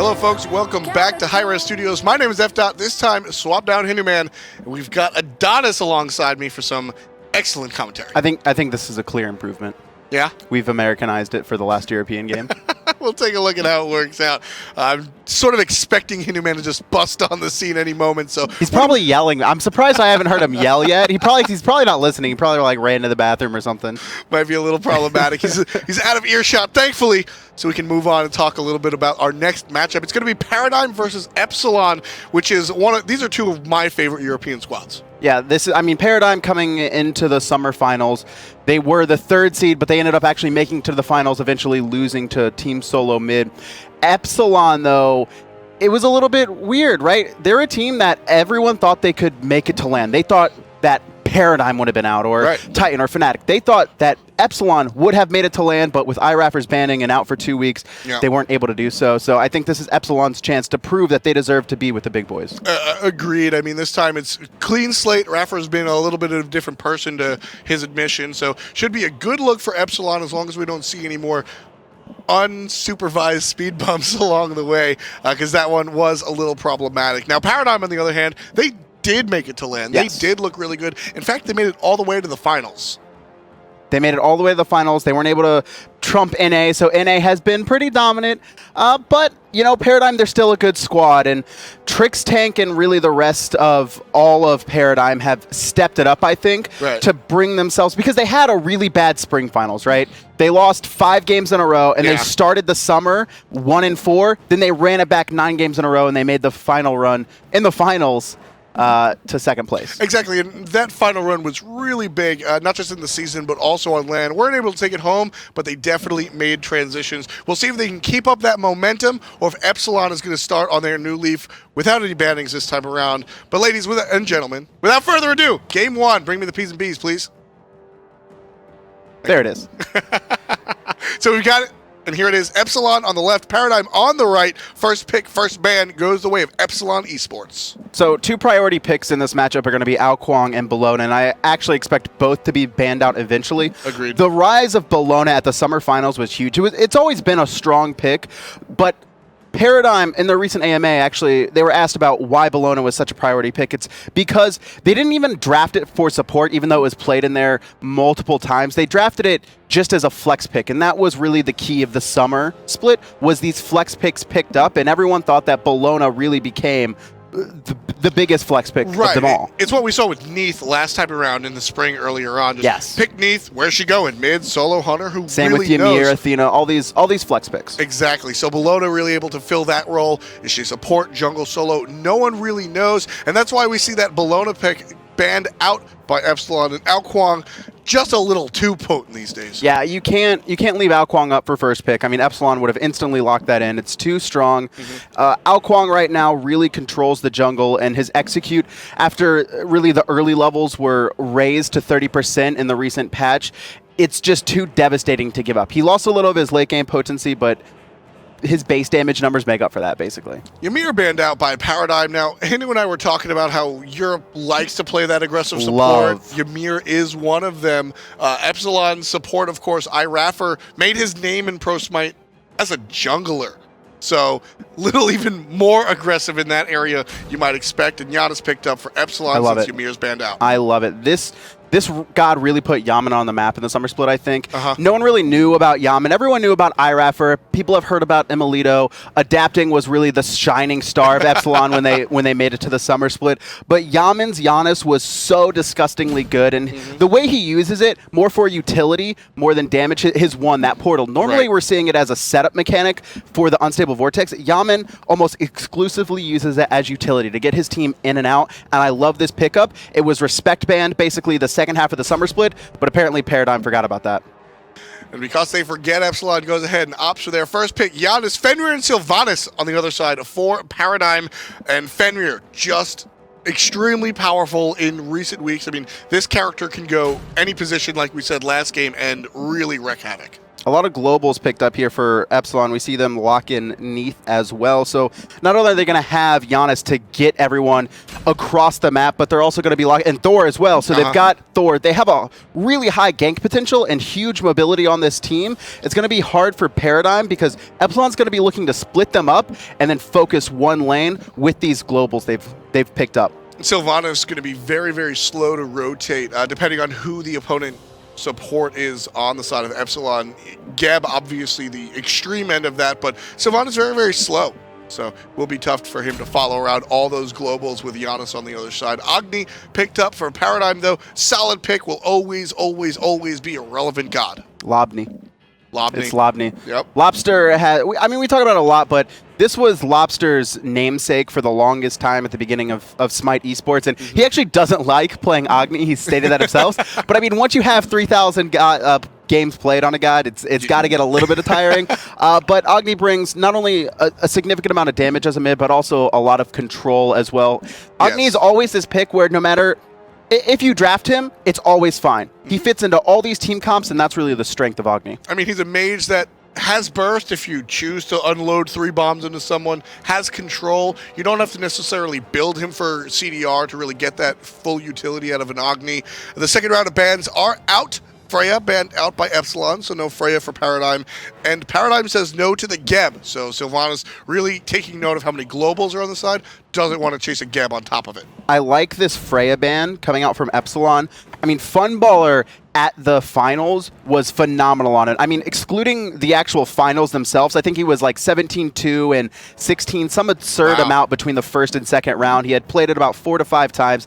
Hello, folks. Welcome back to hi-rez Studios. My name is F. This time, swap down Hinduman. And we've got Adonis alongside me for some excellent commentary. I think this is a clear improvement. Yeah? We've Americanized it for the last European game. We'll take a look at how it works out. I'm sort of expecting Hinduman to just bust on the scene any moment. So he's probably yelling. I'm surprised I haven't heard him yell yet. He's probably not listening. He probably like ran to the bathroom or something. Might be a little problematic. He's out of earshot, thankfully, so we can move on and talk a little bit about our next matchup. It's going to be Paradigm versus Epsilon, which is these are two of my favorite European squads. Yeah, Paradigm coming into the summer finals, they were the 3rd seed, but they ended up actually making it to the finals, eventually losing to Team Solo Mid. Epsilon, though, it was a little bit weird, right? They're a team that everyone thought they could make it to land. They thought that Paradigm would have been out, or Titan, or Fnatic. They thought that Epsilon would have made it to land, but with iRaffers banning and out for 2 weeks, they weren't able to do so. So I think this is Epsilon's chance to prove that they deserve to be with the big boys. Agreed. I mean, this time it's clean slate. Raffer's been a little bit of a different person to his admission, so should be a good look for Epsilon as long as we don't see any more unsupervised speed bumps along the way, because that one was a little problematic. Now, Paradigm, on the other hand, they did make it to land. Yes. They did look really good. In fact, they made it all the way to the finals. They made it all the way to the finals. They weren't able to trump NA, so NA has been pretty dominant. But, you know, Paradigm, they're still a good squad. And Trix Tank and really the rest of all of Paradigm have stepped it up, I think, to bring themselves, because they had a really bad spring finals, right? They lost 5 games in a row, and they started the summer 1-4. Then they ran it back 9 games in a row, and they made the final run in the finals to 2nd place. Exactly, and that final run was really big, not just in the season, but also on land. Weren't able to take it home, but they definitely made transitions. We'll see if they can keep up that momentum, or if Epsilon is going to start on their new leaf without any bannings this time around. But ladies and gentlemen, without further ado, Game 1. Bring me the P's and B's, please. There it is. So we've got it. And here it is, Epsilon on the left, Paradigm on the right. First pick, first ban goes the way of Epsilon Esports. So 2 priority picks in this matchup are going to be Alkwang and Bologna, and I actually expect both to be banned out eventually. Agreed. The rise of Bologna at the summer finals was huge. It's always been a strong pick, but Paradigm, in the recent AMA, actually, they were asked about why Bologna was such a priority pick. It's because they didn't even draft it for support, even though it was played in there multiple times. They drafted it just as a flex pick, and that was really the key of the summer split, was these flex picks picked up, and everyone thought that Bologna really became the biggest flex pick of them all. It's what we saw with Neith last time around in the spring earlier on. Just pick Neith. Where's she going? Mid, solo, hunter, who Same really with Ymir, knows. Athena, all these flex picks. Exactly. So Bologna really able to fill that role. Is she support, jungle, solo? No one really knows, and that's why we see that Bologna pick banned out by Epsilon, and Alkwang just a little too potent these days. Yeah, you can't leave Alkwang up for first pick. I mean, Epsilon would have instantly locked that in. It's too strong. Alkwang right now really controls the jungle, and his execute, after really the early levels were raised to 30% in the recent patch, it's just too devastating to give up. He lost a little of his late game potency, but his base damage numbers make up for that, basically. Ymir banned out by Paradigm. Now, Hindu and I were talking about how Europe likes to play that aggressive support. Ymir is one of them. Epsilon support, of course, iRaffer made his name in Pro Smite as a jungler. So, little even more aggressive in that area you might expect. And Janus picked up for Epsilon since Ymir's banned out. I love it. This god really put Yaman on the map in the summer split, I think. No one really knew about Yaman. Everyone knew about iRaffer. People have heard about Emilito. Adapting was really the shining star of Epsilon when they made it to the summer split. But Yaman's Janus was so disgustingly good, and the way he uses it, more for utility, more than damage, his that portal. Normally we're seeing it as a setup mechanic for the unstable vortex. Yaman almost exclusively uses it as utility to get his team in and out, and I love this pickup. It was respect banned basically the second half of the summer split, but apparently Paradigm forgot about that. And because they forget, Epsilon goes ahead and opts for their first pick. Janus, Fenrir, and Sylvanus on the other side for Paradigm. And Fenrir, just extremely powerful in recent weeks. I mean, this character can go any position, like we said last game, and really wreak havoc. A lot of globals picked up here for Epsilon. We see them lock in Neith as well. So not only are they going to have Janus to get everyone across the map, but they're also going to be locking and Thor as well. So they've got Thor. They have a really high gank potential and huge mobility on this team. It's going to be hard for Paradigm because Epsilon's going to be looking to split them up and then focus one lane with these globals they've picked up. Sylvanus is going to be very, very slow to rotate, depending on who the opponent support is on the side of Epsilon. Geb, obviously the extreme end of that, but Sylvanus is very, very slow. So it will be tough for him to follow around all those globals with Janus on the other side. Agni picked up for Paradigm, though. Solid pick, will always, always, always be a relevant god. Lobny. It's Lobny. Yep. Lobster had, I mean, we talk about it a lot, but this was Lobster's namesake for the longest time at the beginning of Smite Esports, and he actually doesn't like playing Agni. He's stated that himself. But I mean, once you have 3,000 games played on a god, it's got to get a little bit of tiring. But Agni brings not only a significant amount of damage as a mid, but also a lot of control as well. Agni is always this pick where no matter if you draft him, it's always fine. He fits into all these team comps, and that's really the strength of Agni. I mean, he's a mage that has burst if you choose to unload 3 bombs into someone, has control. You don't have to necessarily build him for CDR to really get that full utility out of an Agni. The second round of bans are out. Freya banned out by Epsilon, so no Freya for Paradigm. And Paradigm says no to the Geb, so Sylvanus really taking note of how many globals are on the side, doesn't want to chase a Geb on top of it. I like this Freya ban coming out from Epsilon. I mean, Funballer at the finals was phenomenal on it. I mean, excluding the actual finals themselves, I think he was like 17-2 and 16, some absurd amount between the first and second round. He had played it about 4 to 5 times.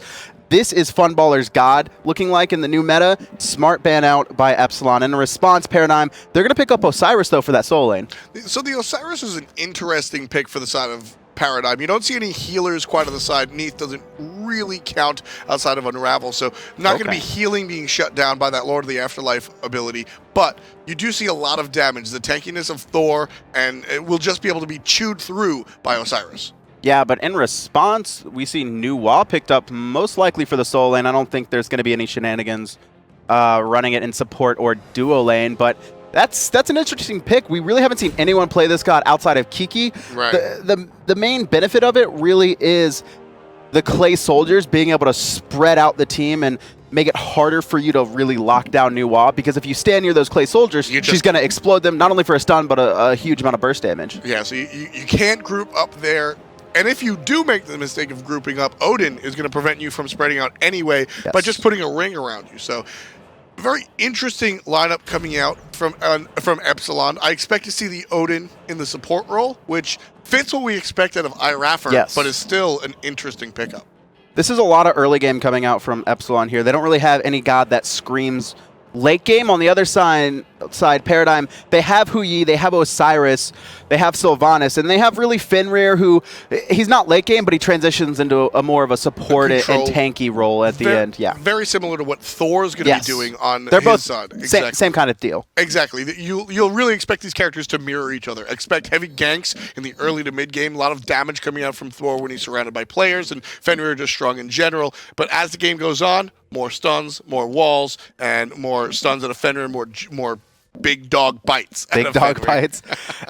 This is Funballer's god looking like in the new meta. Smart ban out by Epsilon. In response, Paradigm, they're going to pick up Osiris, though, for that soul lane. So the Osiris is an interesting pick for the side of Paradigm. You don't see any healers quite on the side. Neith doesn't really count outside of Unravel, so not going to be healing being shut down by that Lord of the Afterlife ability, but you do see a lot of damage. The tankiness of Thor, and it will just be able to be chewed through by Osiris. Yeah, but in response, we see Nuwa picked up most likely for the soul lane. I don't think there's going to be any shenanigans running it in support or duo lane, but that's an interesting pick. We really haven't seen anyone play this god outside of Kiki. Right. The main benefit of it really is the clay soldiers being able to spread out the team and make it harder for you to really lock down Nuwa, because if you stand near those clay soldiers, she's going to explode them, not only for a stun, but a huge amount of burst damage. Yeah, so you can't group up there. And if you do make the mistake of grouping up, Odin is going to prevent you from spreading out anyway by just putting a ring around you. So very interesting lineup coming out from Epsilon. I expect to see the Odin in the support role, which fits what we expect out of Iraffer, but is still an interesting pickup. This is a lot of early game coming out from Epsilon here. They don't really have any god that screams late game. On the other side, Paradigm, they have Huyi, they have Osiris, they have Sylvanus, and they have really Fenrir, who, he's not late game, but he transitions into a more of a support and tanky role at the end. Yeah, very similar to what Thor's going to be doing on They're his both side. Exactly. Same kind of deal. Exactly. You'll really expect these characters to mirror each other. Expect heavy ganks in the early to mid game, a lot of damage coming out from Thor when he's surrounded by players, and Fenrir just strong in general. But as the game goes on, more stuns, more walls, and more stuns out of Fenrir, more big dog bites. Big dog bites.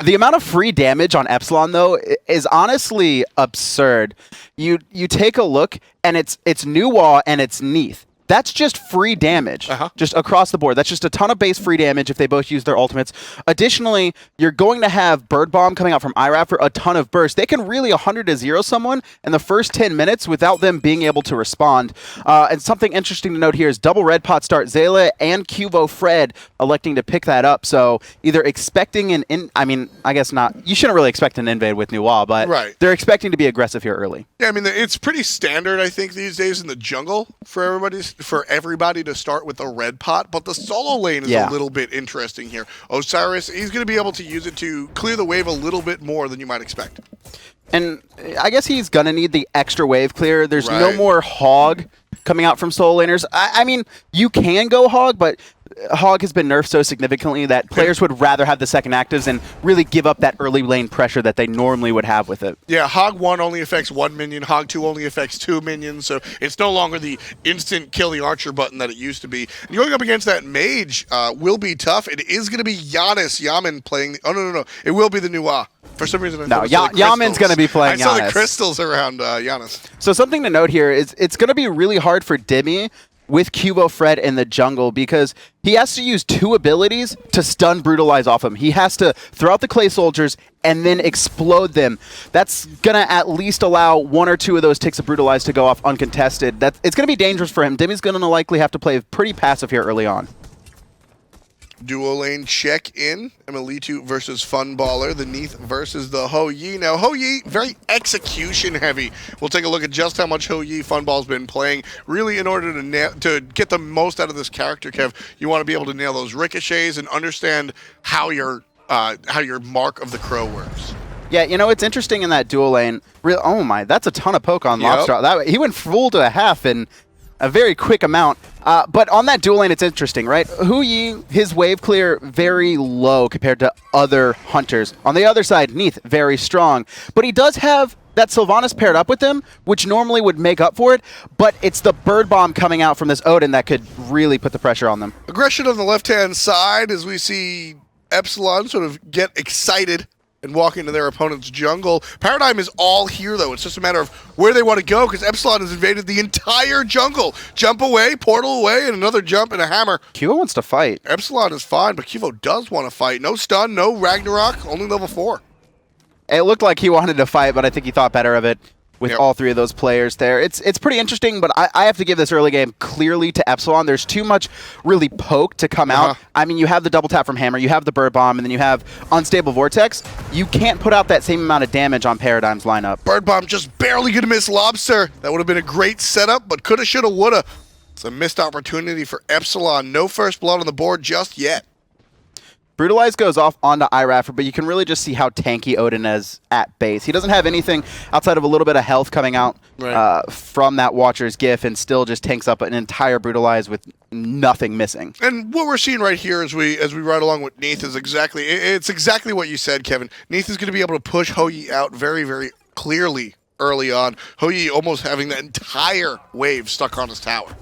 The amount of free damage on Epsilon, though, is honestly absurd. You take a look, and it's Nuwa and it's Neith. That's just free damage, just across the board. That's just a ton of base free damage if they both use their ultimates. Additionally, you're going to have Bird Bomb coming out from Iraf for a ton of burst. They can really 100-0 someone in the first 10 minutes without them being able to respond. And something interesting to note here is double red pot start. Zayla and Cuvo Fred electing to pick that up. So either expecting I guess not. You shouldn't really expect an invade with Nuwa, but they're expecting to be aggressive here early. Yeah, I mean, it's pretty standard, I think, these days in the jungle for everybody to start with a red pot, but the solo lane is a little bit interesting here. Osiris, he's going to be able to use it to clear the wave a little bit more than you might expect. And I guess he's going to need the extra wave clear. There's no more hog coming out from solo laners. I mean, you can go hog, but Hog has been nerfed so significantly that players would rather have the second actives and really give up that early lane pressure that they normally would have with it. Yeah, Hog 1 only affects 1 minion, Hog 2 only affects 2 minions, so it's no longer the instant kill the archer button that it used to be. And going up against that mage will be tough. It is going to be Janus Yaman playing the... Oh, no. It will be the Nuwa. For some reason, I thought Yaman's going to be playing Janus. I saw the crystals around Janus. So something to note here is it's going to be really hard for Demi with Cubo Fred in the jungle because he has to use 2 abilities to stun Brutalize off him. He has to throw out the clay soldiers and then explode them. That's going to at least allow 1 or 2 of those ticks of Brutalize to go off uncontested. It's going to be dangerous for him. Demi's going to likely have to play pretty passive here early on. Duo lane check in. Emilitu versus Funballer. The Neith versus the Ho Yi. Now, Ho Yi, very execution heavy. We'll take a look at just how much Ho Yi Funball's been playing. Really, in order to get the most out of this character, Kev, you want to be able to nail those ricochets and understand how your mark of the crow works. Yeah, it's interesting in that dual lane. Oh my, that's a ton of poke on Lobster. He went full to a half in a very quick amount. But on that dual lane, it's interesting, right? Hu Yi, his wave clear, very low compared to other hunters. On the other side, Neith, very strong. But he does have that Sylvanus paired up with him, which normally would make up for it, but it's the bird bomb coming out from this Odin that could really put the pressure on them. Aggression on the left-hand side as we see Epsilon sort of get excited and walk into their opponent's jungle. Paradigm is all here, though. It's just a matter of where they want to go, because Epsilon has invaded the entire jungle. Jump away, portal away, and another jump and a hammer. Cubo wants to fight. Epsilon is fine, but Cubo does want to fight. No stun, no Ragnarok, only level 4. It looked like he wanted to fight, but I think he thought better of it with all 3 of those players there. It's pretty interesting, but I have to give this early game clearly to Epsilon. There's too much really poke to come out. I mean, you have the double tap from Hammer, you have the Bird Bomb, and then you have Unstable Vortex. You can't put out that same amount of damage on Paradigm's lineup. Bird Bomb just barely gonna miss Lobster. That would have been a great setup, but coulda, shoulda, woulda. It's a missed opportunity for Epsilon. No first blood on the board just yet. Brutalize goes off onto Iraffer, but you can really just see how tanky Odin is at base. He doesn't have anything outside of a little bit of health coming out from that Watcher's Gif, and still just tanks up an entire Brutalize with nothing missing. And what we're seeing right here as we ride along with Neith is exactly what you said, Kevin. Neith is going to be able to push Ho Yi out very, very clearly early on. Ho Yi almost having the entire wave stuck on his tower.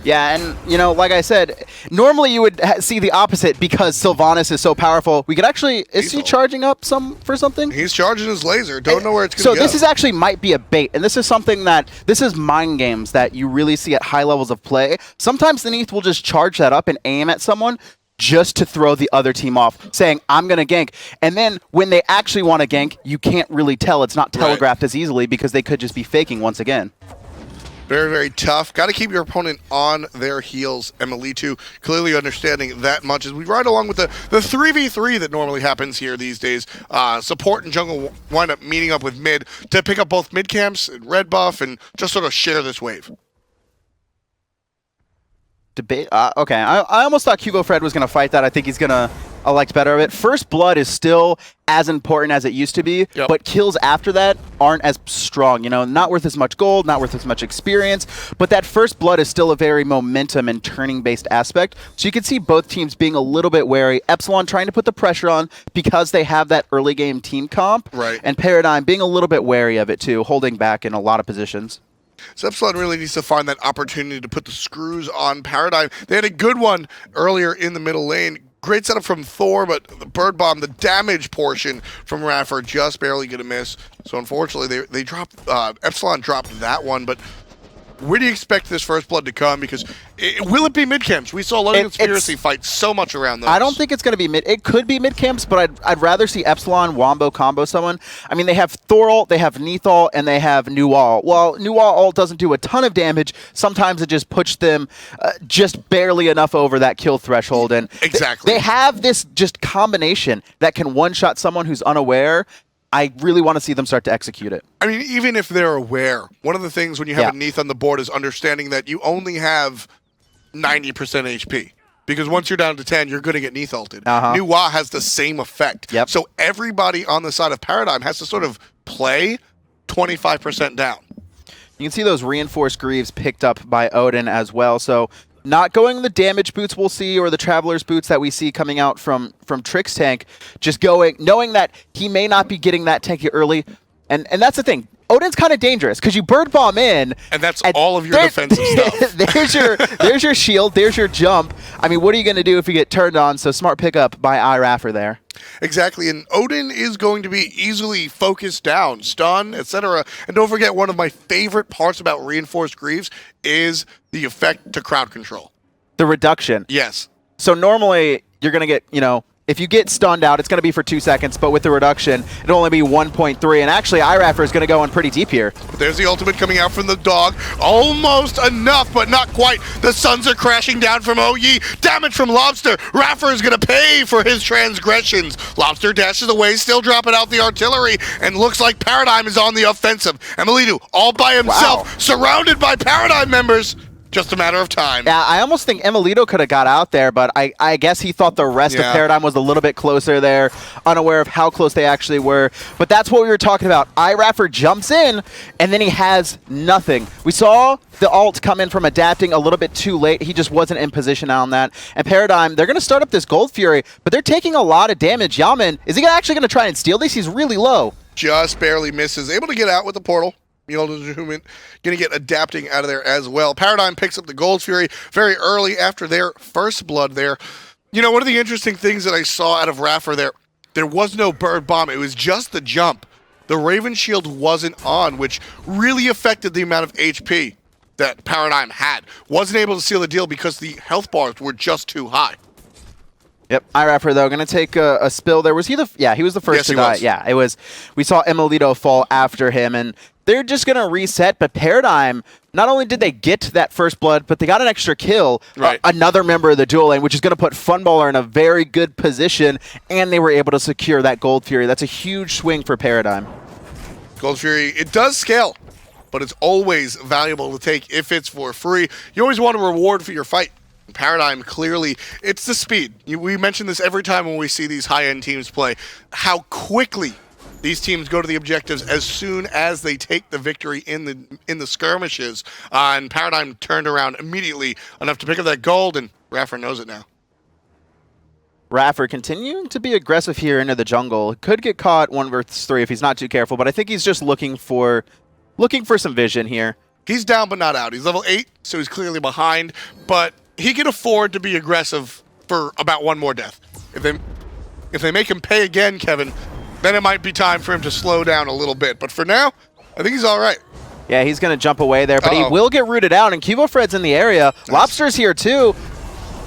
Yeah, and, like I said, normally you would see the opposite because Sylvanus is so powerful. We could actually... Is he charging up for something? He's charging his laser. Don't know where it's going to go. So this is actually might be a bait, and this is something that... This is mind games that you really see at high levels of play. Sometimes the Neith will just charge that up and aim at someone just to throw the other team off, saying, I'm going to gank. And then when they actually want to gank, you can't really tell. It's not telegraphed as easily because they could just be faking once again. Very, very tough. Got to keep your opponent on their heels. Emilitu clearly understanding that much as we ride along with the 3v3 that normally happens here these days. Support and jungle wind up meeting up with mid to pick up both mid camps and red buff and just sort of share this wave. Debate. Okay, I almost thought Cubo Fred was going to fight that. I think he's going to elect better of it. First blood is still as important as it used to be, but kills after that aren't as strong. Not worth as much gold, not worth as much experience, but that first blood is still a very momentum and turning-based aspect. So you can see both teams being a little bit wary. Epsilon trying to put the pressure on because they have that early game team comp, and Paradigm being a little bit wary of it too, holding back in a lot of positions. So Epsilon really needs to find that opportunity to put the screws on Paradigm. They had a good one earlier in the middle lane. Great setup from Thor, but the Bird Bomb, the damage portion from Raffer, just barely going to miss. So unfortunately, they dropped, Epsilon dropped that one, but where do you expect this first blood to come? Because will it be mid camps? We saw a lot of conspiracy fights so much around those. I don't think it's going to be mid. It could be mid camps, but I'd rather see Epsilon wombo combo someone. I mean, they have Thor ult, they have Neith ult, and they have New ult. Well, New ult doesn't do a ton of damage. Sometimes it just pushes them just barely enough over that kill threshold. And they have this just combination that can one-shot someone who's unaware. I really want to see them start to execute it. I mean, even if they're aware, one of the things when you have a Neith on the board is understanding that you only have 90% HP. Because once you're down to 10, you're going to get Neith ulted. New Wa has the same effect. So everybody on the side of Paradigm has to sort of play 25% down. You can see those reinforced greaves picked up by Odin as well. So not going the damage boots we'll see or the Traveler's boots that we see coming out from Trick's tank, just going, knowing that he may not be getting that tanky early. And that's the thing. Odin's kind of dangerous because you bird bomb in, and that's all of your defensive stuff. there's your shield, there's your jump. I mean, what are you going to do if you get turned on? So smart pickup by iRaffer there. Exactly, and Odin is going to be easily focused down, stun, etc. And don't forget, one of my favorite parts about Reinforced Greaves is the effect to crowd control. The reduction. Yes. So normally you're going to get, if you get stunned out, it's going to be for 2 seconds, but with the reduction, it'll only be 1.3. And actually, iRaffer is going to go in pretty deep here. There's the ultimate coming out from the dog. Almost enough, but not quite. The suns are crashing down from OYE. Damage from Lobster. Raffer is going to pay for his transgressions. Lobster dashes away, still dropping out the artillery, and looks like Paradigm is on the offensive. Emilido, all by himself, surrounded by Paradigm members. Just a matter of time. Yeah, I almost think Emilido could have got out there, but I guess he thought the rest of Paradigm was a little bit closer there, unaware of how close they actually were. But that's what we were talking about. iRaffer jumps in, and then he has nothing. We saw the ult come in from adapting a little bit too late. He just wasn't in position on that. And Paradigm, they're going to start up this Gold Fury, but they're taking a lot of damage. Yaman, is he actually going to try and steal these? He's really low. Just barely misses. Able to get out with the portal. Going to get adapting out of there as well. Paradigm picks up the Gold Fury very early after their first blood there. One of the interesting things that I saw out of Raffer there was no bird bomb. It was just the jump. The Raven Shield wasn't on, which really affected the amount of HP that Paradigm had. Wasn't able to seal the deal because the health bars were just too high. Yep, iRaffer though going to take a spill there. Was he the? Yeah, he was the first to die. Was. Yeah, it was. We saw Emilido fall after him, and they're just going to reset. But Paradigm, not only did they get that first blood, but they got an extra kill. Right. Another member of the duel lane, which is going to put Funballer in a very good position, and they were able to secure that Gold Fury. That's a huge swing for Paradigm. Gold Fury, it does scale, but it's always valuable to take if it's for free. You always want a reward for your fight. Paradigm, clearly, it's the speed. We mention this every time when we see these high-end teams play, how quickly these teams go to the objectives as soon as they take the victory in the skirmishes. And Paradigm turned around immediately enough to pick up that gold, and Raffer knows it now. Raffer continuing to be aggressive here into the jungle. Could get caught 1 versus 3 if he's not too careful, but I think he's just looking for some vision here. He's down but not out. He's level 8, so he's clearly behind, but he can afford to be aggressive for about 1 more death. If they make him pay again, Kevin, then it might be time for him to slow down a little bit. But for now, I think he's all right. Yeah, he's going to jump away there, but he will get rooted out, and Cubofred's in the area. Nice. Lobster's here too.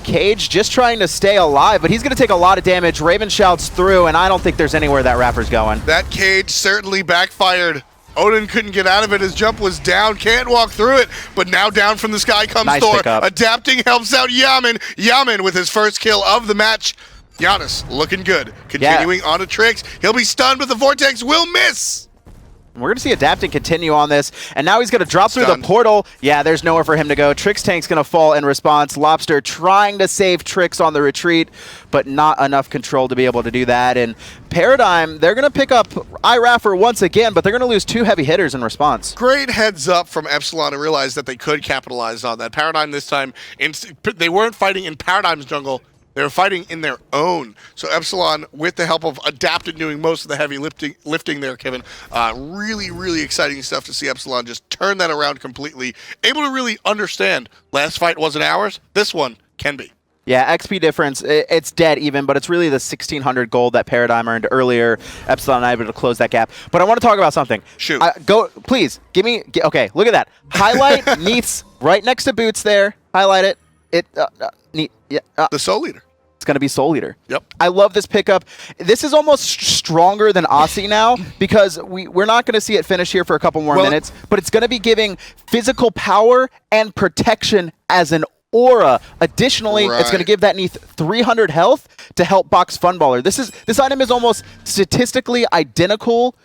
Cage just trying to stay alive, but he's going to take a lot of damage. Raven shouts through, and I don't think there's anywhere that Raffer's going. That Cage certainly backfired. Odin couldn't get out of it. His jump was down. Can't walk through it. But now down from the sky comes nice Thor. Pickup. Adapting helps out Yaman. Yaman with his first kill of the match. Janus looking good. Continuing on to Tricks. He'll be stunned, but the Vortex will miss. We're going to see Adapting continue on this, and now he's going to drop through the portal. Yeah, there's nowhere for him to go. Trix tank's going to fall in response. Lobster trying to save Trix on the retreat, but not enough control to be able to do that. And Paradigm, they're going to pick up iRaffer once again, but they're going to lose 2 heavy hitters in response. Great heads up from Epsilon to realize that they could capitalize on that. Paradigm this time, they weren't fighting in Paradigm's jungle. They were fighting in their own. So Epsilon, with the help of Adapted doing most of the heavy lifting there, Kevin, really, really exciting stuff to see Epsilon just turn that around completely. Able to really understand, last fight wasn't ours, this one can be. Yeah, XP difference, it's dead even, but it's really the 1,600 gold that Paradigm earned earlier. Epsilon able to close that gap. But I want to talk about something. Shoot. Please, okay, look at that. Highlight Neith's right next to Boots there. Highlight it. The Soul Leader. It's going to be Soul Leader. Yep. I love this pickup. This is almost stronger than Aussie now because we're not going to see it finish here for a couple more minutes, but it's going to be giving physical power and protection as an aura. Additionally, it's going to give that Neith 300 health to help box Funballer. This item is almost statistically identical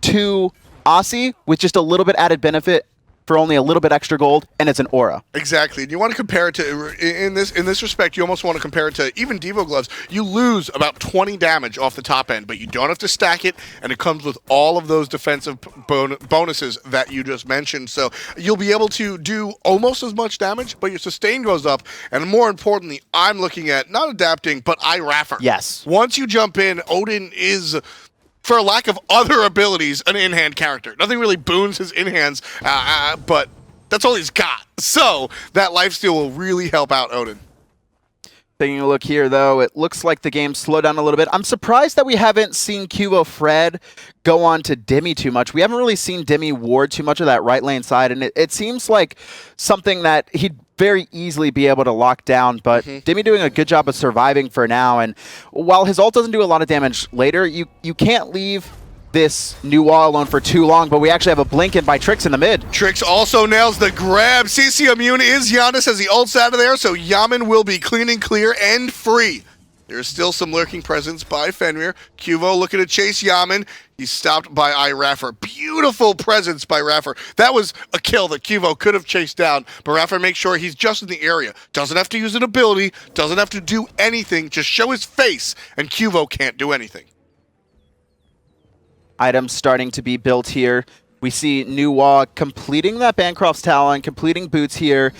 to Aussie with just a little bit added benefit for only a little bit extra gold, and it's an aura. Exactly. And you want to compare it to, in this respect, you almost want to compare it to even Devo gloves. You lose about 20 damage off the top end, but you don't have to stack it, and it comes with all of those defensive bonuses that you just mentioned. So you'll be able to do almost as much damage, but your sustain goes up. And more importantly, I'm looking at not adapting, but hi-rez. Yes. Once you jump in, Odin is, for lack of other abilities, an in-hand character. Nothing really boons his in-hands, but that's all he's got. So that lifesteal will really help out Odin. Taking a look here, though, it looks like the game slowed down a little bit. I'm surprised that we haven't seen Cubo Fred go on to Demi too much. We haven't really seen Demi ward too much of that right lane side, and it seems like something that he'd very easily be able to lock down, but Demi doing a good job of surviving for now, and while his ult doesn't do a lot of damage later, you can't leave this new wall alone for too long, but we actually have a blink in by Trix in the mid. Trix also nails the grab. CC immune is Janus as he ults out of there, so Yaman will be clean and clear and free. There's still some lurking presence by Fenrir. Cuvo looking to chase Yaman. He's stopped by hi-rez. Beautiful presence by hi-rez. That was a kill that Cuvo could have chased down, but hi-rez makes sure he's just in the area. Doesn't have to use an ability, doesn't have to do anything, just show his face, and Cuvo can't do anything. Items starting to be built here. We see Nuwa completing that Bancroft's Talon, completing boots here.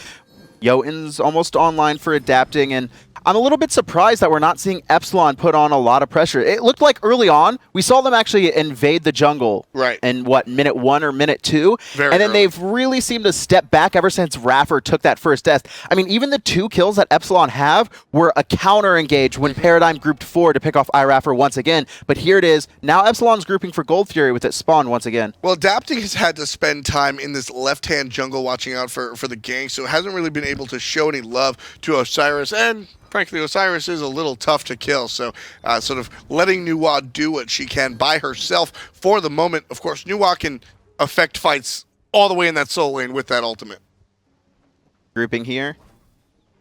Jotun's almost online for adapting, and I'm a little bit surprised that we're not seeing Epsilon put on a lot of pressure. It looked like early on, we saw them actually invade the jungle in, what, minute 1 or minute 2? Very and then early. They've really seemed to step back ever since Raffer took that first death. I mean, even the 2 kills that Epsilon have were a counter-engage when Paradigm grouped 4 to pick off hi-rez once again. But here it is. Now Epsilon's grouping for Gold Fury with its spawn once again. Well, Adapting has had to spend time in this left-hand jungle watching out for the gang, so it hasn't really been able to show any love to Osiris, and frankly, Osiris is a little tough to kill, so sort of letting Nuwa do what she can by herself for the moment. Of course, Nuwa can affect fights all the way in that soul lane with that ultimate. Grouping here.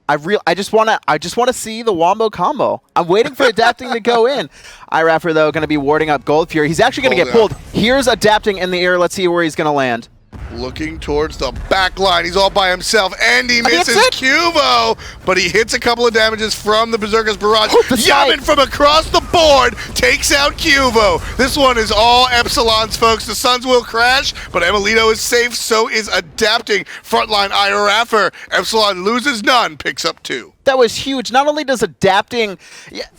I just wanna see the Wombo combo. I'm waiting for Adapting to go in. hi-rez, though, gonna be warding up Gold Fury. He's actually gonna get pulled. Here's Adapting in the air. Let's see where he's gonna land. Looking towards the back line. He's all by himself, and he misses Cubo, but he hits a couple of damages from the Berserker's Barrage. Yaman from across the board takes out Cubo. This one is all Epsilon's, folks. The Suns will crash, but Emilito is safe, so is Adapting. Frontline hi-rez. Epsilon loses none, picks up 2. That was huge. Not only does Adapting,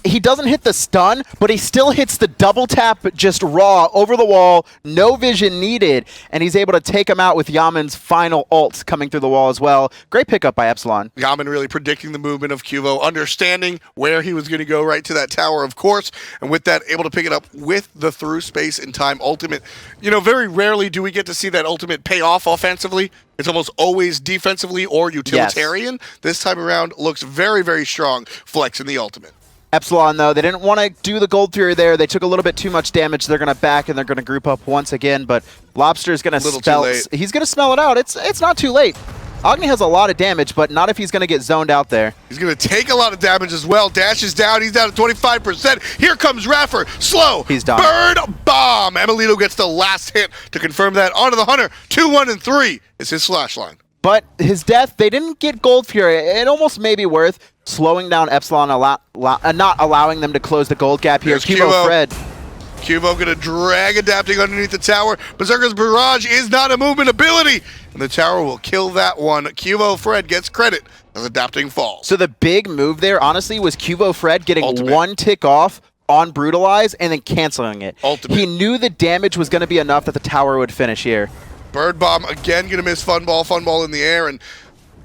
he doesn't hit the stun, but he still hits the double tap just raw over the wall, no vision needed, and he's able to take him out with Yaman's final ult coming through the wall as well. Great pickup by Epsilon. Yaman really predicting the movement of Cubo, understanding where he was going to go right to that tower, of course, and with that, able to pick it up with the through space and time ultimate. You know, very rarely do we get to see that ultimate pay off offensively. It's almost always defensively or utilitarian. Yes. This time around looks very, very strong, flexing the ultimate. Epsilon, though, they didn't want to do the Gold Fury there. They took a little bit too much damage. They're going to back, and they're going to group up once again, but Lobster's going to smell it. He's going to smell it out. It's not too late. Agni has a lot of damage, but not if he's going to get zoned out there. He's going to take a lot of damage as well. Dash is down. He's down to 25%. Here comes Raffer. Slow. He's done. Bird bomb. Emilito gets the last hit to confirm that. Onto the Hunter. 2, 1, and 3 is his slash line. But his death, they didn't get Gold Fury. It almost may be worth slowing down Epsilon, not allowing them to close the gold gap here. Cubo Fred. Cubo going to drag Adapting underneath the tower. Berserker's Barrage is not a movement ability, and the tower will kill that one. Cubo Fred gets credit as Adapting falls. So the big move there, honestly, was Cubo Fred getting one tick off on Brutalize and then canceling it. He knew the damage was going to be enough that the tower would finish here. Bird Bomb again going to miss Fun Ball in the air, and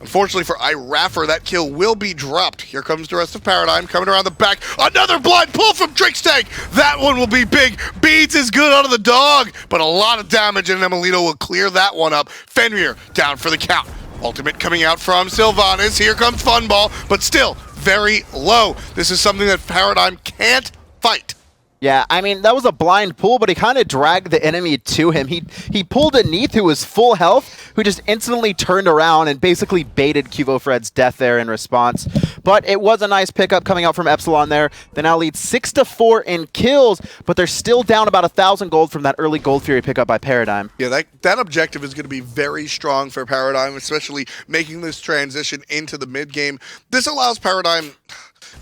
unfortunately for hi-rez, that kill will be dropped. Here comes the rest of Paradigm coming around the back. Another blind pull from Trix Tank. That one will be big. Beads is good out of the dog, but a lot of damage, and Emilito will clear that one up. Fenrir down for the count. Ultimate coming out from Sylvanus. Here comes Fun Ball, but still very low. This is something that Paradigm can't fight. Yeah, I mean, that was a blind pull, but he kind of dragged the enemy to him. He pulled a Neith who was full health, who just instantly turned around and basically baited Fred's death there in response. But it was a nice pickup coming out from Epsilon there. They now lead 6-4 in kills, but they're still down about 1,000 gold from that early Gold Fury pickup by Paradigm. Yeah, that objective is going to be very strong for Paradigm, especially making this transition into the mid-game. This allows Paradigm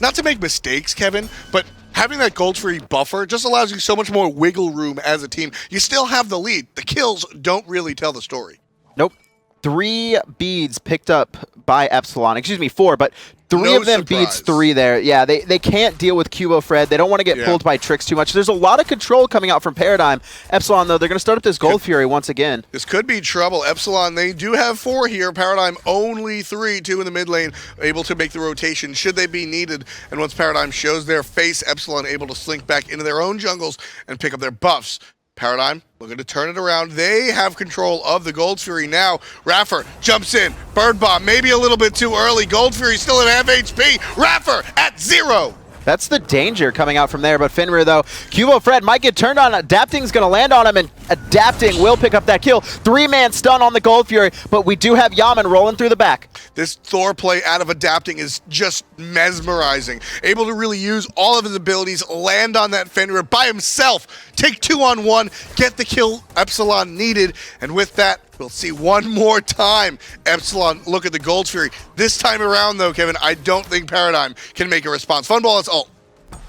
not to make mistakes, Kevin, but having that gold free buffer just allows you so much more wiggle room as a team. You still have the lead. The kills don't really tell the story. Nope. 3 beads picked up by Epsilon. Excuse me, 4, but 3 of them beats 3 there. Yeah, they can't deal with Fred. They don't want to get pulled by tricks too much. There's a lot of control coming out from Paradigm. Epsilon, though, they're going to start up this Gold Fury once again. This could be trouble. Epsilon, they do have 4 here. Paradigm only 3, 2 in the mid lane, able to make the rotation should they be needed. And once Paradigm shows their face, Epsilon able to slink back into their own jungles and pick up their buffs. Paradigm looking to turn it around. They have control of the Gold Fury now. Raffer jumps in. Bird Bomb, maybe a little bit too early. Gold Fury still at half HP. Raffer at 0. That's the danger coming out from there. But Fenrir, though, Fred might get turned on. Adapting's going to land on him, and Adapting will pick up that kill. 3-man stun on the Gold Fury, but we do have Yaman rolling through the back. This Thor play out of Adapting is just mesmerizing. Able to really use all of his abilities, land on that Fenrir by himself, take 2-on-1, get the kill Epsilon needed, and with that, we'll see one more time. Epsilon look at the Gold Fury. This time around, though, Kevin, I don't think Paradigm can make a response. Funball is ult.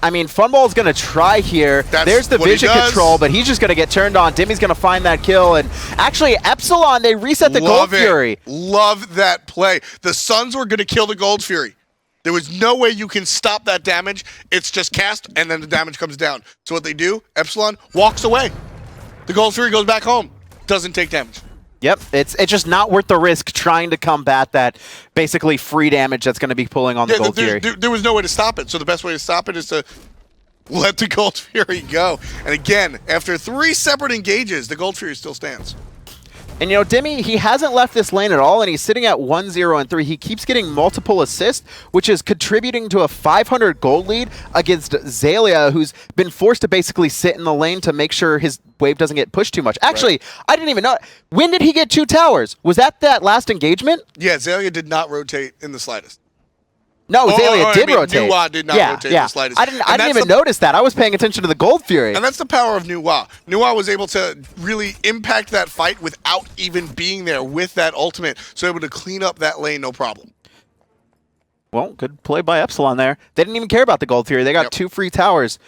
I mean, Funball's going to try here. There's the vision control, but he's just going to get turned on. Dimmy's going to find that kill. And actually, Epsilon, they reset the Gold Fury. Love that play. The Suns were going to kill the Gold Fury. There was no way you can stop that damage. It's just cast, and then the damage comes down. So what they do, Epsilon walks away. The Gold Fury goes back home. Doesn't take damage. Yep, it's just not worth the risk trying to combat that basically free damage that's going to be pulling on the Gold Fury. There was no way to stop it, so the best way to stop it is to let the Gold Fury go. And again, after 3 separate engages, the Gold Fury still stands. And you know, Dimmy, he hasn't left this lane at all, and he's sitting at 1-0-3. He keeps getting multiple assists, which is contributing to a 500 gold lead against Zalia, who's been forced to basically sit in the lane to make sure his wave doesn't get pushed too much. Actually, I didn't even know. When did he get 2 towers? Was that last engagement? Yeah, Zalia did not rotate in the slightest. No, Zalia did rotate. Nuwa did not rotate in the slightest. I didn't even notice that. I was paying attention to the Gold Fury. And that's the power of Nuwa. Nuwa was able to really impact that fight without even being there with that ultimate, so able to clean up that lane, no problem. Well, good play by Epsilon there. They didn't even care about the Gold Fury. They got 2 free towers.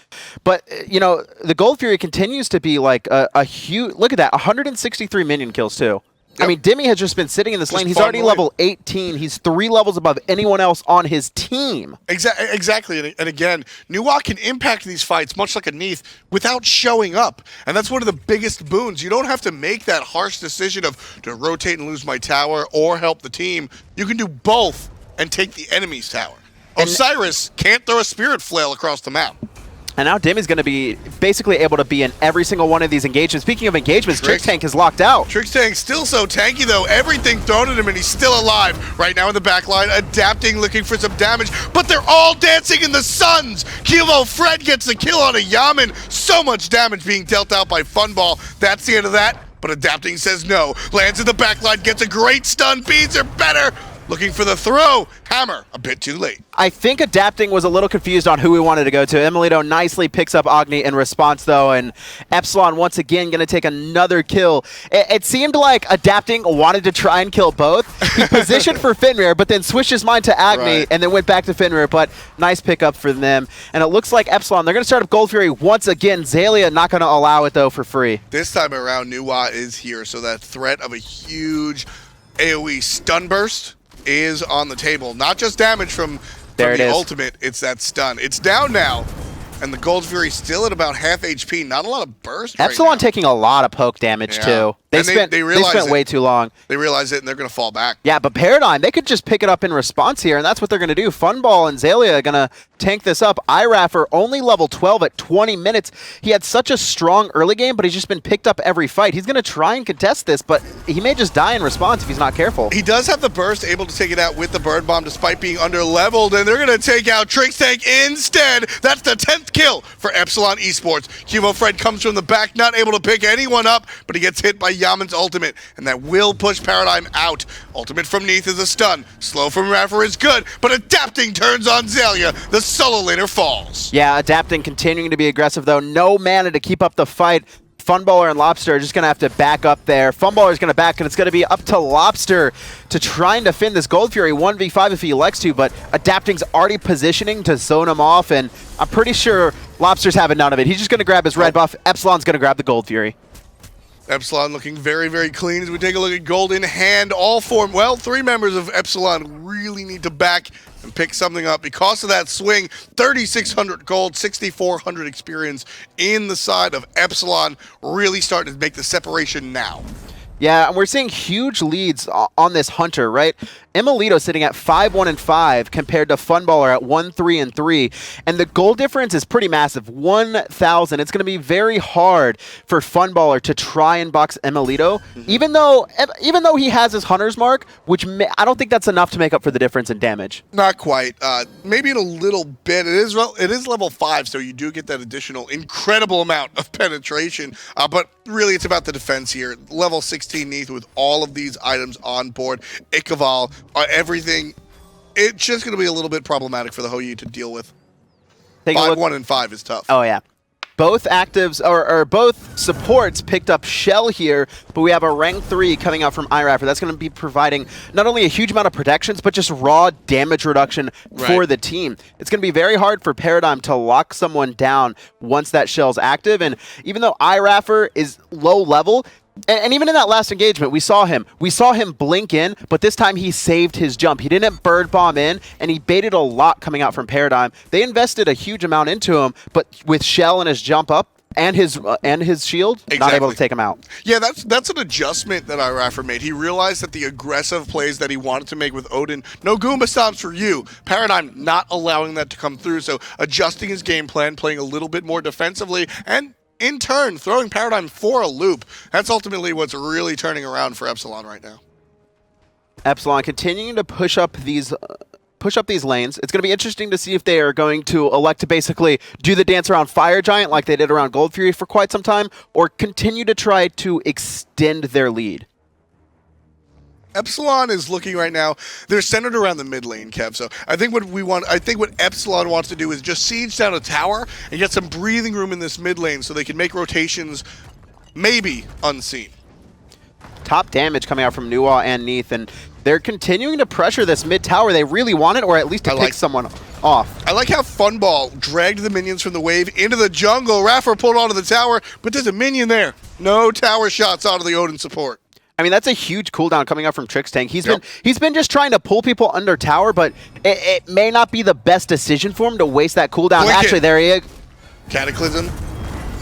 But, you know, the Gold Fury continues to be like a huge... Look at that, 163 minion kills, too. I mean, Dimmy has just been sitting in this lane. He's already level 18. He's 3 levels above anyone else on his team. Exactly. And again, Nuwa can impact these fights, much like a Neith, without showing up. And that's one of the biggest boons. You don't have to make that harsh decision of to rotate and lose my tower or help the team. You can do both and take the enemy's tower. Osiris can't throw a spirit flail across the map. And now Dimmy's going to be basically able to be in every single one of these engagements. Speaking of engagements, Trix Tank is locked out. Trix Tank's still so tanky, though. Everything thrown at him, and he's still alive. Right now in the back line, Adapting, looking for some damage. But they're all dancing in the Suns. Fred gets the kill on a Yaman. So much damage being dealt out by Funball. That's the end of that. But Adapting says no. Lands in the back line, gets a great stun. Beads are better. Looking for the throw. Hammer, a bit too late. I think Adapting was a little confused on who we wanted to go to. Emilito nicely picks up Agni in response, though, and Epsilon once again going to take another kill. It seemed like Adapting wanted to try and kill both. He positioned for Fenrir, but then switched his mind to Agni, and then went back to Fenrir, but nice pickup for them. And it looks like Epsilon, they're going to start up Gold Fury once again. Zalia not going to allow it, though, for free. This time around, Nuwa is here, so that threat of a huge AoE stun burst is on the table. Not just damage from the ultimate, it's that stun. It's down now, and the Gold Fury still at about half HP. Not a lot of burst Epsilon right now. taking a lot of poke damage, too. They spent way too long. They realize it, and they're going to fall back. Yeah, but Paradigm, they could just pick it up in response here, and that's what they're going to do. Funball and Zalia are going to tank this up. Iraffer only level 12 at 20 minutes. He had such a strong early game, but he's just been picked up every fight. He's going to try and contest this, but he may just die in response if he's not careful. He does have the burst, able to take it out with the bird bomb despite being under-leveled, and they're going to take out Trickstank instead. That's the 10th kill for Epsilon Esports. Cubo Fred comes from the back, not able to pick anyone up, but he gets hit by Yaman's ultimate, and that will push Paradigm out. Ultimate from Neith is a stun. Slow from Raffer is good, but Adapting turns on Zalia. The solo laner falls. Yeah, Adapting continuing to be aggressive, though. No mana to keep up the fight. Funballer and Lobster are just going to have to back up there. Funballer is going to back, and it's going to be up to Lobster to try and defend this Gold Fury 1v5 if he elects to, but Adapting's already positioning to zone him off, and I'm pretty sure Lobster's having none of it. He's just going to grab his red buff. Epsilon's going to grab the Gold Fury. Epsilon looking very, very clean as we take a look at gold in hand. All four, well, 3 members of Epsilon really need to back and pick something up because of that swing. 3,600 gold, 6,400 experience in the side of Epsilon, really starting to make the separation now. Yeah, and we're seeing huge leads on this Hunter, right? Emilito sitting at 5-1-5 compared to Funballer at 1-3-3, and the goal difference is pretty massive, 1,000. It's going to be very hard for Funballer to try and box Emilito, even though he has his Hunter's mark, which I don't think that's enough to make up for the difference in damage. Not quite. Maybe in a little bit. It is level 5, so you do get that additional incredible amount of penetration, but really it's about the defense here. Level 16 Neith with all of these items on board. Ikaval, everything. It's just going to be a little bit problematic for the Hou-Yi to deal with. 5, 1, and 5 is tough. Oh, yeah. Both actives, or both supports picked up Shell here, but we have a rank 3 coming out from Iraffer. That's going to be providing not only a huge amount of protections, but just raw damage reduction for the team. It's going to be very hard for Paradigm to lock someone down once that Shell's active, and even though Iraffer is low level, and even in that last engagement, we saw him blink in, but this time he saved his jump. He didn't bird bomb in, and he baited a lot coming out from Paradigm. They invested a huge amount into him, but with Shell and his jump up and his shield, not able to take him out. Yeah, that's an adjustment that Iraffer made. He realized that the aggressive plays that he wanted to make with Odin, no Goomba stomps for you. Paradigm not allowing that to come through, so adjusting his game plan, playing a little bit more defensively, and in turn, throwing Paradigm for a loop. That's ultimately what's really turning around for Epsilon right now. Epsilon continuing to push up these lanes. It's going to be interesting to see if they are going to elect to basically do the dance around Fire Giant like they did around Gold Fury for quite some time, or continue to try to extend their lead. Epsilon is looking right now, they're centered around the mid lane, Kev. So I think what Epsilon wants to do is just siege down a tower and get some breathing room in this mid lane so they can make rotations maybe unseen. Top damage coming out from Nuwa and Neith, and they're continuing to pressure this mid tower. They really want it, or at least to pick someone off. I like how Funball dragged the minions from the wave into the jungle. Raffer pulled onto the tower, but there's a minion there. No tower shots out of the Odin support. I mean, that's a huge cooldown coming up from Trickstank. He's been just trying to pull people under tower, but it may not be the best decision for him to waste that cooldown. Actually, there he is. Cataclysm.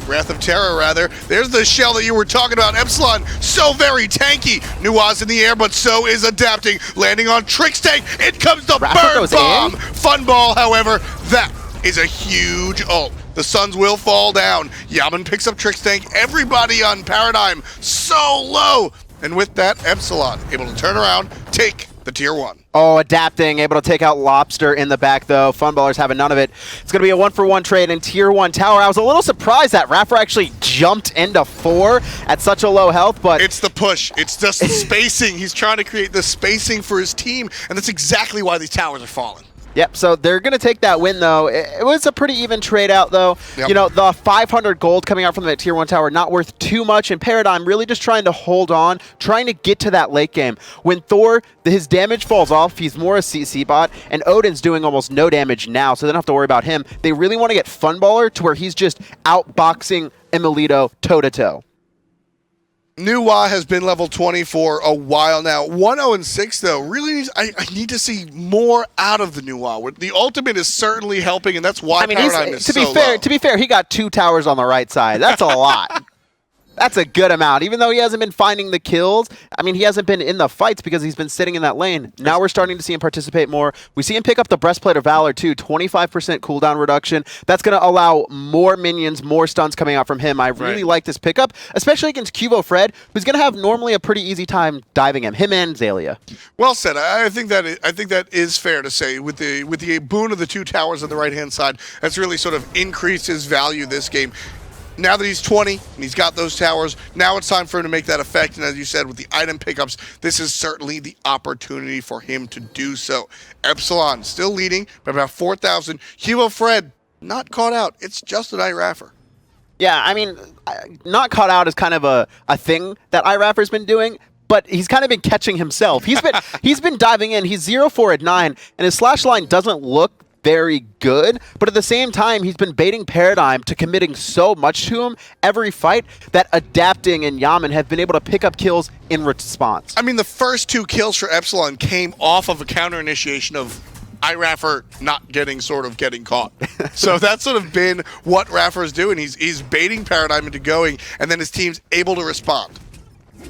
Wrath of Terror, rather. There's the shell that you were talking about. Epsilon, so very tanky. Nuwa's in the air, but so is Adapting. Landing on Trickstank. In comes the bird bomb. Funball, however, that is a huge ult. The Suns will fall down. Yaman picks up Trickstank. Everybody on Paradigm so low. And with that, Epsilon able to turn around, take the tier 1. Oh, Adapting, able to take out Lobster in the back, though. Funballers having none of it. It's going to be a 1-for-1 trade in tier 1 tower. I was a little surprised that Raffer actually jumped into 4 at such a low health, but... It's the push. It's just the spacing. He's trying to create the spacing for his team, and that's exactly why these towers are falling. Yep, so they're going to take that win, though. It was a pretty even trade out, though. Yep. You know, the 500 gold coming out from the tier 1 tower, not worth too much, and Paradigm really just trying to hold on, trying to get to that late game. When Thor, his damage falls off, he's more a CC bot, and Odin's doing almost no damage now, so they don't have to worry about him. They really want to get Funballer to where he's just outboxing Emilito toe-to-toe. Nuwa has been level 20 for a while now. 1-0-6 though. Really, I need to see more out of the Nuwa. The ultimate is certainly helping, and that's why Paradigm is so low. To be fair, he got 2 towers on the right side. That's a lot. That's a good amount. Even though he hasn't been finding the kills, I mean, he hasn't been in the fights because he's been sitting in that lane. Now we're starting to see him participate more. We see him pick up the Breastplate of Valor too, 25% cooldown reduction. That's going to allow more minions, more stuns coming out from him. I really like this pickup, especially against Cubo Fred, who's going to have normally a pretty easy time diving him and Xaylia. Well said. I think that is fair to say. With the boon of the 2 towers on the right-hand side, that's really sort of increased his value this game. Now that he's 20 and he's got those towers, now it's time for him to make that effect. And as you said, with the item pickups, this is certainly the opportunity for him to do so. Epsilon still leading by about 4,000. Hugo Fred not caught out. It's just an iRaffer. Yeah, I mean, not caught out is kind of a thing that iRaffer's been doing, but he's kind of been catching himself. He's been diving in. He's 0-4 at 9, and his slash line doesn't look very good, but at the same time, he's been baiting Paradigm to committing so much to him every fight that Adapting and Yaman have been able to pick up kills in response. I mean, the first 2 kills for Epsilon came off of a counter initiation of iRaffer not getting caught. So that's sort of been what Raffer's doing. He's baiting Paradigm into going, and then his team's able to respond.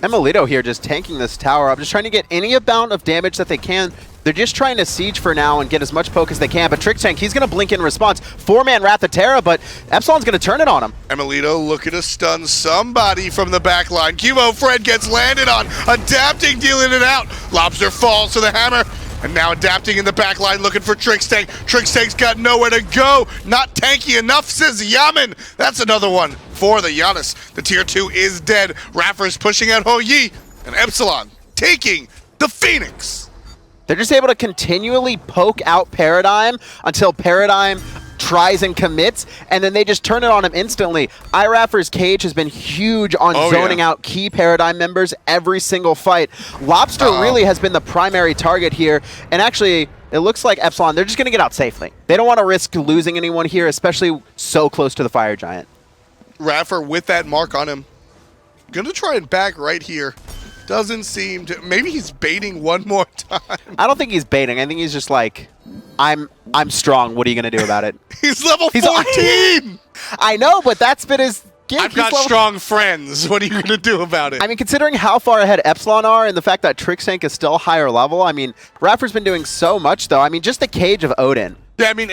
Emilito here just tanking this tower up, just trying to get any amount of damage that they can. They're just trying to siege for now and get as much poke as they can, but Tricktank, he's going to blink in response. 4-man Wrath of Terra, but Epsilon's going to turn it on him. Emilito looking to stun somebody from the back line. Cubo Fred gets landed on. Adapting, dealing it out. Lobster falls to the hammer. And now Adapting in the back line looking for Trickstank. Trickstank's got nowhere to go. Not tanky enough, says Yaman. That's another one for the Janus. The tier 2 is dead. Raffer's pushing out Ho Yi. And Epsilon taking the Phoenix. They're just able to continually poke out Paradigm until Paradigm tries and commits, and then they just turn it on him instantly. iRaffer's cage has been huge on zoning out key Paradigm members every single fight. Lobster really has been the primary target here, and actually, it looks like Epsilon, they're just going to get out safely. They don't want to risk losing anyone here, especially so close to the Fire Giant. Raffer with that mark on him. Going to try and back right here. Doesn't seem to. Maybe he's baiting one more time. I don't think he's baiting. I think he's just like, I'm strong. What are you going to do about it? He's level 14! I know, but that's been his gig. I've got strong friends. What are you going to do about it? I mean, considering how far ahead Epsilon are and the fact that Trickstank is still higher level, I mean, Raffer's been doing so much, though. I mean, just the cage of Odin. Yeah, I mean,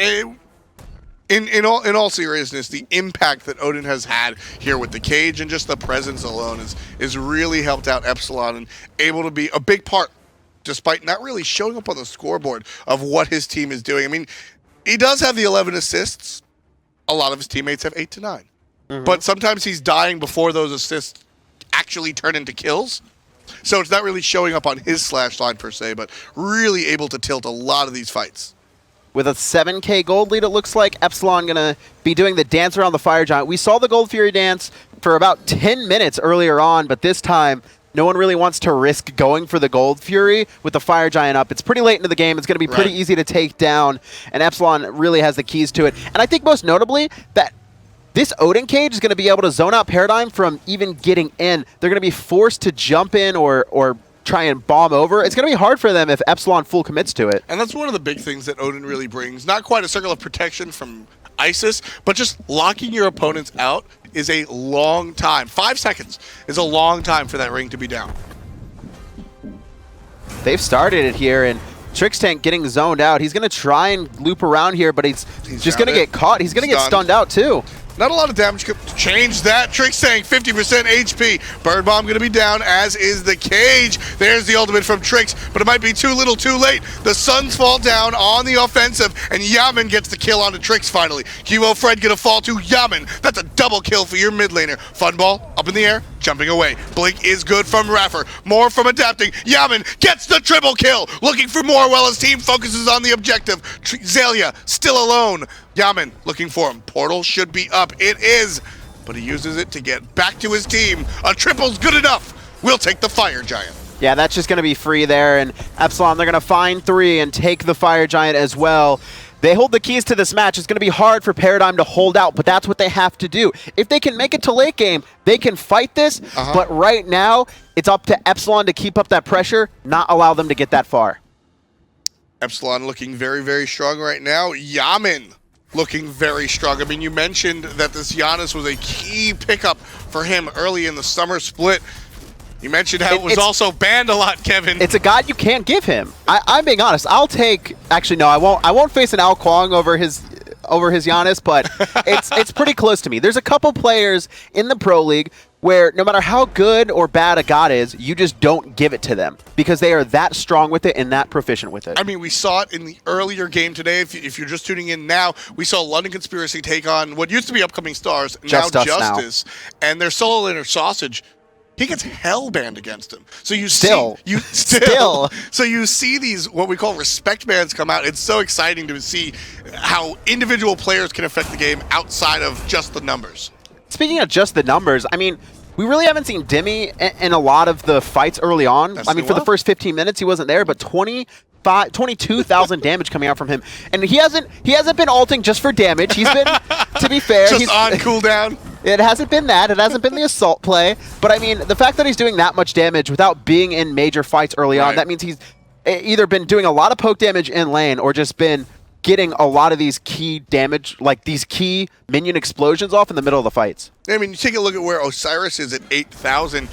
in all seriousness, the impact that Odin has had here with the cage and just the presence alone is really helped out Epsilon and able to be a big part, despite not really showing up on the scoreboard, of what his team is doing. I mean, he does have the 11 assists. A lot of his teammates have 8 to 9. But sometimes he's dying before those assists actually turn into kills. So it's not really showing up on his slash line per se, but really able to tilt a lot of these fights. With a 7K gold lead, it looks like Epsilon going to be doing the dance around the Fire Giant. We saw the Gold Fury dance for about 10 minutes earlier on, but this time, no one really wants to risk going for the Gold Fury with the Fire Giant up. It's pretty late into the game. It's going to be pretty easy to take down, and Epsilon really has the keys to it. And I think most notably that this Odin cage is going to be able to zone out Paradigm from even getting in. They're going to be forced to jump in or try and bomb over. It's going to be hard for them if Epsilon full commits to it. And that's one of the big things that Odin really brings. Not quite a circle of protection from ISIS, but just locking your opponents out is a long time. 5 seconds is a long time for that ring to be down. They've started it here, and Trickstank getting zoned out. He's going to try and loop around here, but he's just going to get caught. He's going to get stunned out, too. Not a lot of damage could change that. Trickstank, 50% HP. Bird Bomb going to be down, as is the cage. There's the ultimate from Trix, but it might be too little too late. The Suns fall down on the offensive, and Yaman gets the kill onto Trix finally. QO Fred going to fall to Yaman. That's a double kill for your mid laner. Funball up in the air, jumping away. Blink is good from Raffer. More from Adapting. Yaman gets the triple kill. Looking for more while his team focuses on the objective. Xaylia still alone. Yaman looking for him. Portal should be up. It is, but he uses it to get back to his team. A triple's good enough. We'll take the Fire Giant. Yeah, that's just going to be free there, and Epsilon, they're going to find 3 and take the Fire Giant as well. They hold the keys to this match. It's going to be hard for Paradigm to hold out, but that's what they have to do. If they can make it to late game, they can fight this, but right now, it's up to Epsilon to keep up that pressure, not allow them to get that far. Epsilon looking very, very strong right now. Yaman looking very strong. I mean, you mentioned that this Janus was a key pickup for him early in the summer split. You mentioned how it was also banned a lot, Kevin. It's a god you can't give him. I'm being honest. I'll take. Actually, no, I won't. I won't face an Al Kwong over his Janus, but it's pretty close to me. There's a couple players in the Pro League where no matter how good or bad a god is, you just don't give it to them because they are that strong with it and that proficient with it. I mean, we saw it in the earlier game today. If you're just tuning in now, we saw London Conspiracy take on what used to be Upcoming Stars, now Justice, and their solo laner Sausage. He gets hell banned against him. So you still. So you see these what we call respect bans come out. It's so exciting to see how individual players can affect the game outside of just the numbers. Speaking of just the numbers, I mean, we really haven't seen Dimmy in a lot of the fights early on. I mean, for the first 15 minutes, he wasn't there, but 22,000 damage coming out from him, and he hasn't been ulting just for damage. He's been, to be fair, he's on cooldown. It hasn't been that. It hasn't been the assault play. But I mean, the fact that he's doing that much damage without being in major fights early on, that means he's either been doing a lot of poke damage in lane or just been getting a lot of these key damage, like these key minion explosions off in the middle of the fights. I mean, you take a look at where Osiris is at 8,000.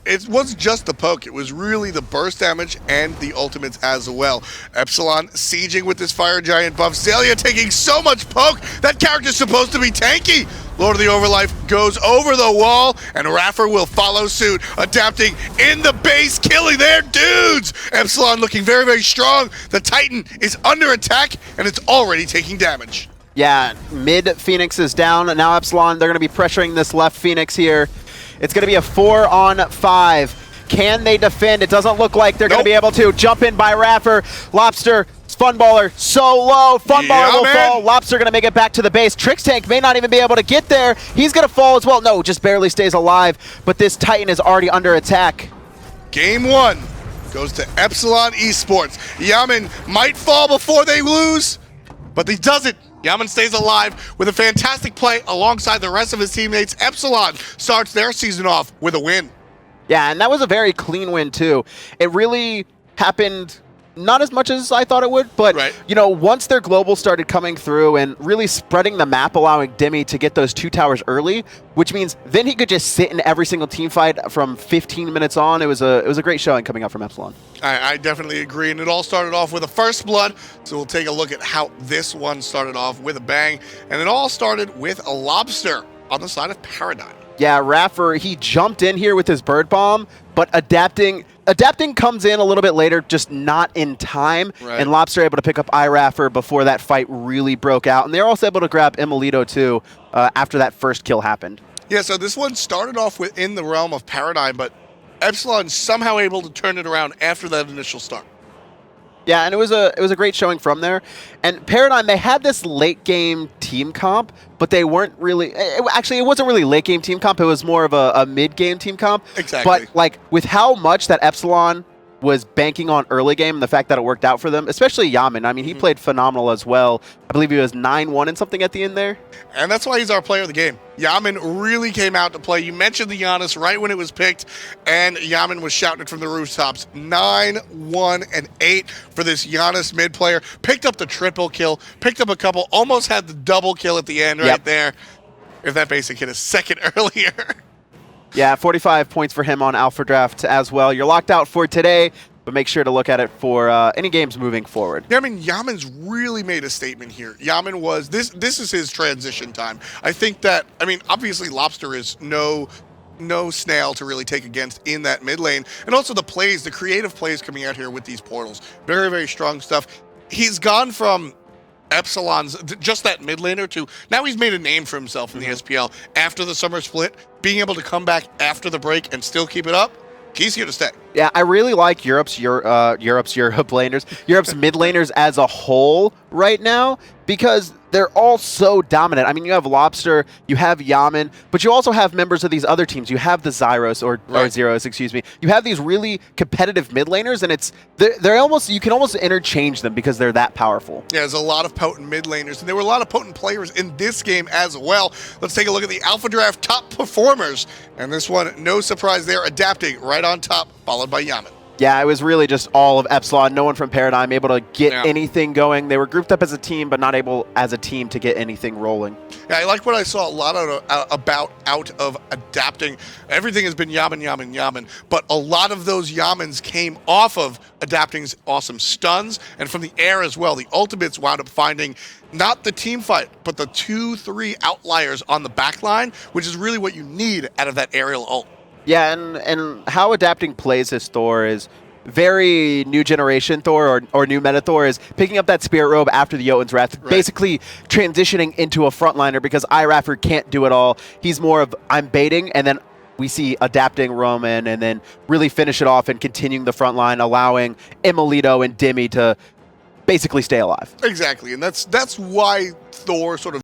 It wasn't just the poke, it was really the burst damage and the ultimates as well. Epsilon sieging with this Fire Giant buff. Zelia taking so much poke, that character's supposed to be tanky. Lord of the Overlife goes over the wall, and Raffer will follow suit, adapting in the base, killing their dudes. Epsilon looking very, very strong. The Titan is under attack, and it's already taking damage. Yeah, mid Phoenix is down. Now Epsilon, they're going to be pressuring this left Phoenix here. It's going to be a 4-on-5. Can they defend? It doesn't look like they're going to be able to. Jump in by Raffer. Lobster, Funballer, so low. Funballer will fall. Lobster going to make it back to the base. Trix Tank may not even be able to get there. He's going to fall as well. No, just barely stays alive. But this Titan is already under attack. Game 1 goes to Epsilon Esports. Yaman might fall before they lose, but he doesn't. Yaman stays alive with a fantastic play alongside the rest of his teammates. Epsilon starts their season off with a win. Yeah, and that was a very clean win, too. It really happened not as much as I thought it would, but, you know, once their global started coming through and really spreading the map, allowing Dimmy to get those 2 towers early, which means then he could just sit in every single team fight from 15 minutes on. It was a great showing coming out from Epsilon. I definitely agree, and it all started off with a first blood, so we'll take a look at how this one started off with a bang, and it all started with a lobster on the side of Paradigm. Yeah, Raffer, he jumped in here with his bird bomb, but adapting comes in a little bit later, just not in time. And Lobster able to pick up iRaffer before that fight really broke out. And they're also able to grab Imolito too after that first kill happened. Yeah, so this one started off within the realm of Paradigm, but Epsilon somehow able to turn it around after that initial start. Yeah, and it was a great showing from there. And Paradigm, they had this late game team comp, but they weren't really. Actually, it wasn't really late game team comp. It was more of a mid game team comp. Exactly. But like with how much that Epsilon was banking on early game and the fact that it worked out for them, especially Yaman. I mean, he played phenomenal as well. I believe he was 9-1 and something at the end there. And that's why he's our player of the game. Yaman really came out to play. You mentioned the Janus right when it was picked, and Yaman was shouting it from the rooftops. 9-1-8 for this Janus mid player. Picked up the triple kill, picked up a couple, almost had the double kill at the end right there. If that basic hit a second earlier. Yeah, 45 points for him on Alpha Draft as well. You're locked out for today, but make sure to look at it for any games moving forward. Yeah, I mean, Yaman's really made a statement here. Yaman was, this is his transition time. I think that, I mean, obviously Lobster is no snail to really take against in that mid lane. And also the plays, the creative plays coming out here with these portals. Very, very strong stuff. He's gone from Epsilon's, just that mid laner, to now he's made a name for himself in the SPL after the summer split, being able to come back after the break and still keep it up. He's here to stay. Yeah, I really like Europe's mid laners as a whole right now because they're all so dominant. I mean, you have Lobster, you have Yaman, but you also have members of these other teams. You have the Zyros or Zeros, excuse me. You have these really competitive mid laners, and they're almost, you can almost interchange them because they're that powerful. Yeah, there's a lot of potent mid laners, and there were a lot of potent players in this game as well. Let's take a look at the Alpha Draft top performers, and this one, no surprise, they're adapting right on top, followed by Yaman. Yeah, it was really just all of Epsilon, no one from Paradigm able to get anything going. They were grouped up as a team, but not able as a team to get anything rolling. Yeah, I like what I saw a lot out of adapting. Everything has been Yaman, but a lot of those Yamans came off of adapting's awesome stuns, and from the air as well. The ultimates wound up finding not the team fight, but the 2-3 outliers on the back line, which is really what you need out of that aerial ult. Yeah, and how adapting plays his Thor is very new generation Thor or new meta Thor is picking up that Spirit Robe after the Jotun's Wrath, basically transitioning into a frontliner because iRaffer can't do it all. He's more of, I'm baiting, and then we see adapting Roman and then really finish it off and continuing the front line, allowing Imolito and Dimmy to basically stay alive. Exactly, and that's why Thor sort of